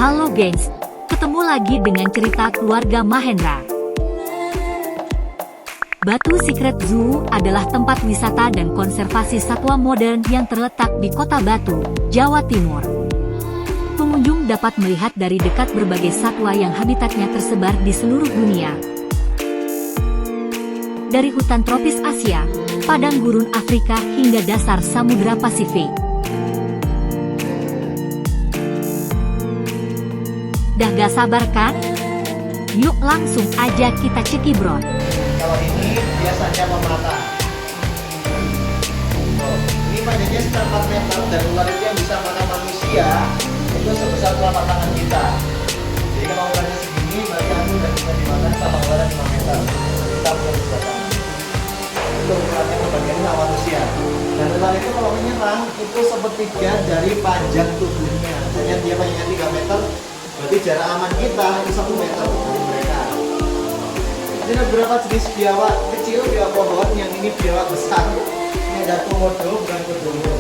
Halo gengs, ketemu lagi dengan cerita keluarga Mahendra. Batu Secret Zoo adalah tempat wisata dan konservasi satwa modern yang terletak di Kota Batu, Jawa Timur. Pengunjung dapat melihat dari dekat berbagai satwa yang habitatnya tersebar di seluruh dunia. Dari hutan tropis Asia, padang gurun Afrika hingga dasar Samudra Pasifik. Dah gak sabar kan? Yuk langsung aja kita cekibrot. Kalau ini biasanya memata. Ini panjangnya sekitar 4 meter dan ular itu yang bisa makan manusia itu sebesar telapak tangan kita. Jadi kalau ularnya segini, berarti aku udah bisa dimakan sama ular 5 meter. Kita punya dua tangan. Itu ukurannya pembagian sama manusia. Dan ular itu kalau menyerang itu sepertiga dari panjang tubuhnya. Misalnya dia panjangnya 3 meter, berarti jarak aman kita itu 1 meter dari mereka. Jadi ada beberapa jenis biawak kecil, biawak pohon, yang ini biawak besar. Ini ada komodo, bukan kodomo.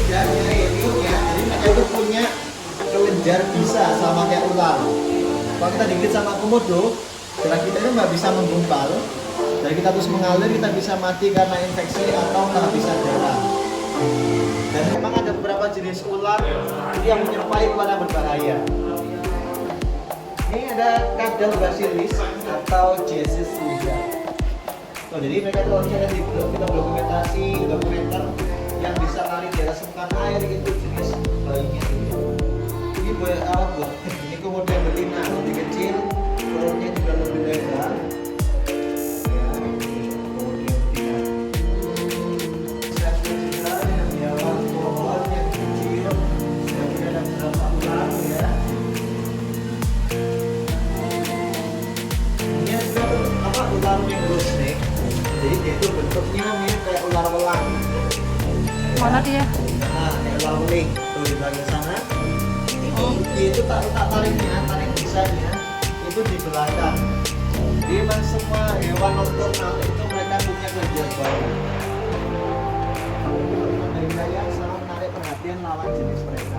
Jadi mereka itu punya kelenjar bisa sama kayak ular. Kalau kita digigit sama komodo, darah kita itu nggak bisa menggumpal. Dari kita terus mengalir, kita bisa mati karena infeksi atau kehabisan darah. Dan memang ada beberapa jenis ular yang menyerupai ular yang berbahaya. Ini ada kadal basilis atau Jesus lizard. Oh, jadi mereka kalau misalnya di kita dokumentasi dokumenter yang bisa lari di atas permukaan air itu jenis bayinya ini. Ini buat ini kemudian betina lebih kecil, perutnya juga lebih lebar. Ular mangrove snake, jadi dia itu bentuknya mirip kayak ular welang. Mana dia? Nah, kayak ular weling tuh di bagian sana. Dia itu tarik bisanya itu di belakang. Jadi memang semua hewan nokturnal itu mereka punya kelenjar bau. Dari saya selalu menarik perhatian lawan jenis mereka.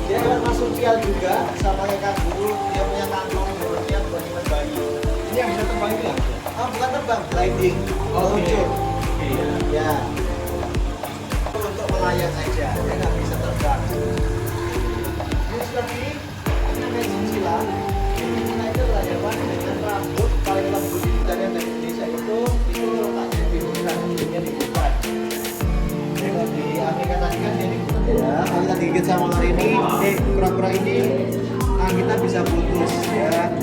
Dia hewan marsupial juga, sama kayak kanguru, dia punya kantong mulutnya buat bayi. Ini yang bisa terbang itu ya? Oh, bukan terbang, gliding, meluncur. Ya, untuk melayang aja, dia nggak bisa terbang. Ini sebelah kiri, ini namanya cincila. Cincila itu adalah hewan dengan rambut paling lembut di dunia dari Indonesia itu letaknya di hutan, hidupnya di hutan. Kalau di Amerika tadi kan dia di hutan ya. Kalau kita digigit sama ular ini, kura-kura ini, nah kita bisa putus ya.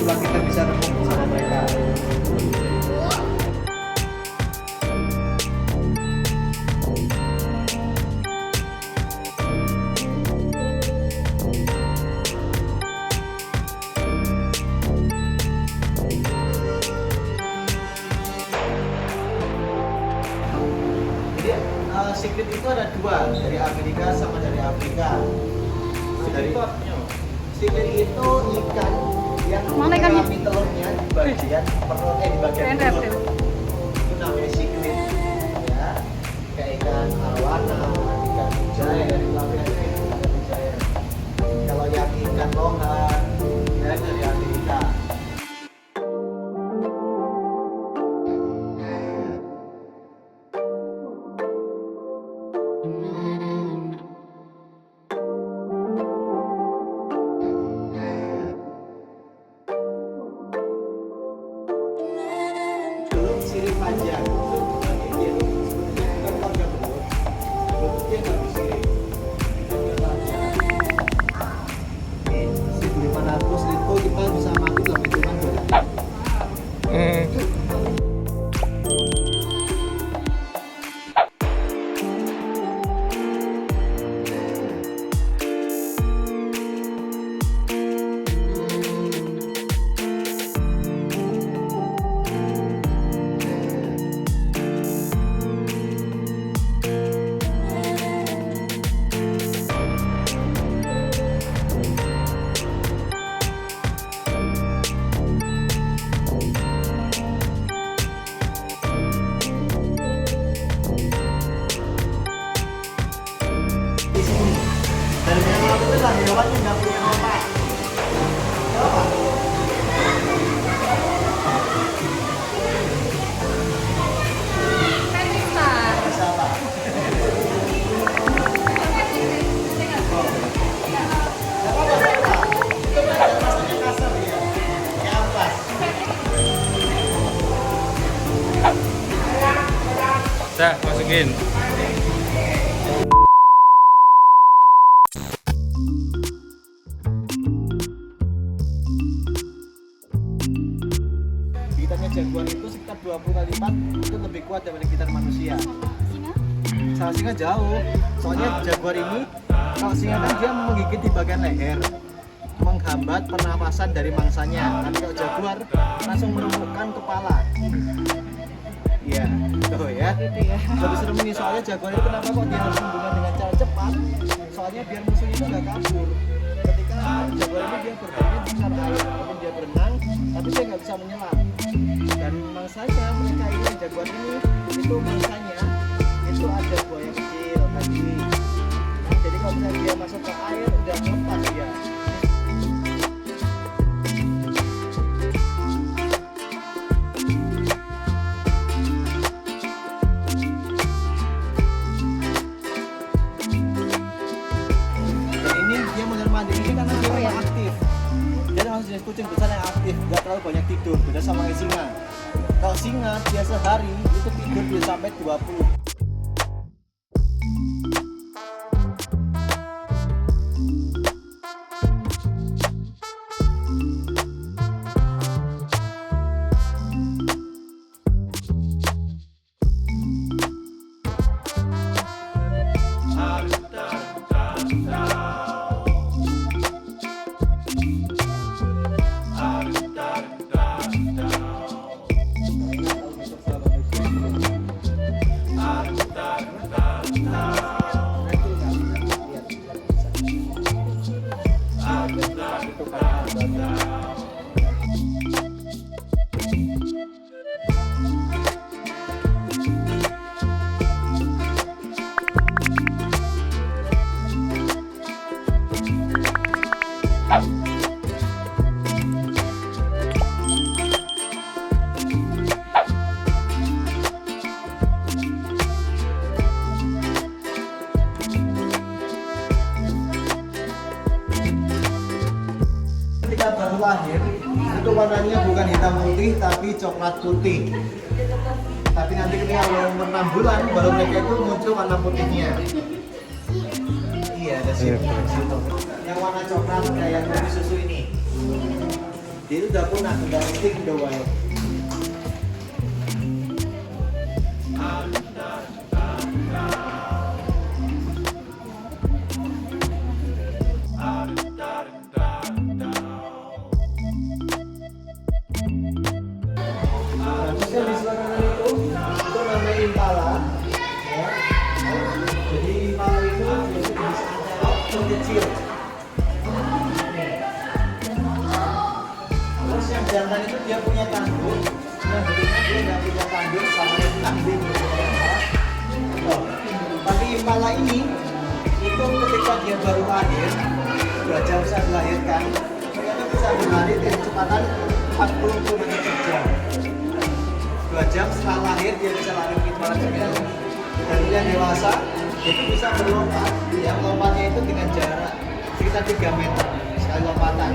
Tulang kita bisa remuk sama mereka. Siklit itu ada dua, dari Amerika sama dari Afrika. Nah, dari siklit itu ikan yang mengalami telurnya di bagian perut, di bagian perut. Itu namanya siklit. Ya, kayak ikan arowana, ikan mujair, ikan mujair. Kalau yang ikan lohan, ya dari Amerika. Sirip panjang, dia sebetulnya bukan keluarga bentuk, bentuknya nggak bersirip. mungkin. Gigitannya jaguar itu sekitar 20 kali lipat itu lebih kuat daripada gigitan manusia. Sama singa jauh. Soalnya jaguar ini kalau singa kan dia menggigit di bagian leher, menghambat pernapasan dari mangsanya. Tapi kalau jaguar langsung menemukan kepala. Iya, tuh ya. Gitu ya. Lebih serem ini soalnya jaguar itu kenapa kok dia harus membunuh dengan cara cepat? Soalnya biar musuh itu nggak kabur. Ketika jaguar ini dia bermain di dasar air, walaupun dia berenang, tapi dia nggak bisa menyelam. Dan mangsanya mereka ini jaguar ini itu mangsanya itu ada buaya kecil tadi. Nah, jadi kalau misalnya dia masuk ke air udah lepas dia. Jenis kucing besar yang aktif, nggak terlalu banyak tidur, beda sama singa. Kalau singa dia sehari itu tidur bisa sampai 20. Ketika baru lahir itu warnanya bukan hitam putih tapi coklat putih. Tapi nanti ketika umur 6 bulan baru mereka itu muncul warna putihnya. Iya, ada situ. Yang warna coklat kayak kopi susu ini. Dia itu udah punah, udah extinct, udah wild. Yang di sebelah kanan itu namanya impala, ya. Jadi impala itu jenis antelope terkecil. Terus yang jantan itu dia punya tanduk, yang berikutnya dia nggak punya tanduk sama yang kambing. Tapi impala ini itu ketika dia baru lahir, 2 jam saat dilahirkan, ternyata bisa berlari dengan kecepatan 40 km per jam. 2 jam setelah lahir dia bisa lari kecepatan sekitar. Dan yang dewasa itu bisa berlompat. Yang lompatnya itu dengan jarak sekitar 3 meter sekali lompatan.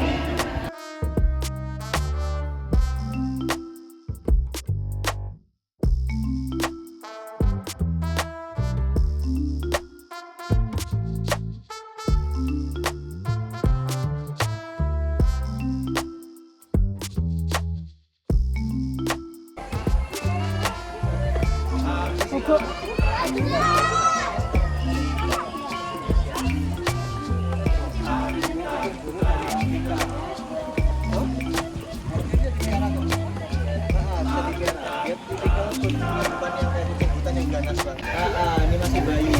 Ini masih bayi.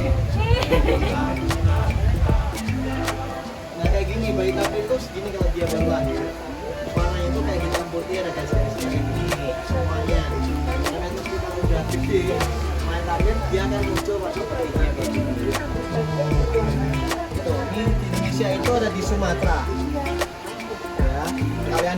Nah kayak gini bayi tapi itu segini kalau dia baru lahir. Warnanya itu kayak hitam putih ada garis-garisnya kayak gini semuanya. Karena itu kita udah gede, main target dia akan muncul warna putihnya kayak gini. Tuh, ini di Indonesia itu ada di Sumatera. Ya, kalian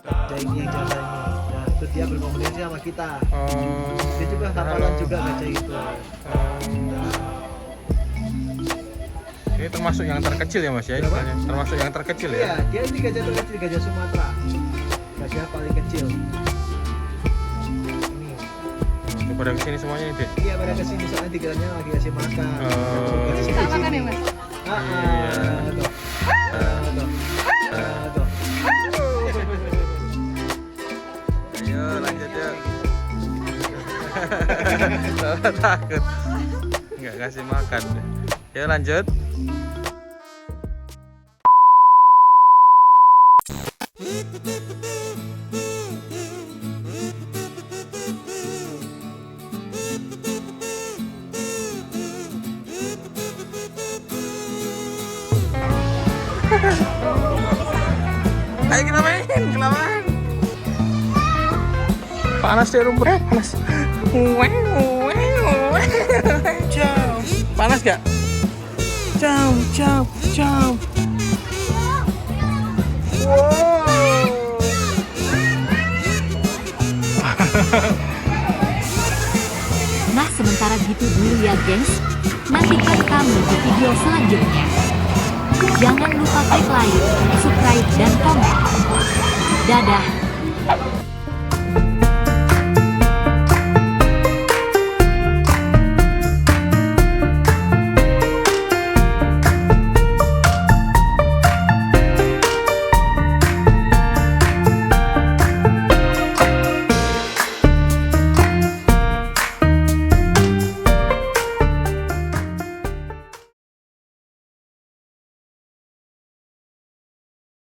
Gajah ini yang jaga ini. Nah, itu dia berkomunikasi sama kita. Oh. Dia juga hafalan juga gajah itu. Ini termasuk yang terkecil ya Mas ya? Berapa? Istilahnya. Termasuk yang terkecil ya? Iya, dia ini gajah terkecil, gajah Sumatera. Gajah paling kecil. Ini. Pada kesini semuanya nih, Dek? Iya, pada kesini soalnya dikiranya lagi kasih makan. Oh. Kasih Kita di makan sini. ya Mas? Ah, Iya. tuh. Tuh. Tuh. Ayo lanjut yuk. Takut. Nggak kasih makan. Yuk lanjut. Ayo kita main, kita main. Panas deh rumput, panas. Jauh. Panas gak? Jauh, jauh, jauh. Wow. Nah, sementara gitu dulu ya, gengs. Nantikan kami di video selanjutnya. Jangan lupa klik like, subscribe, dan komen. Dadah.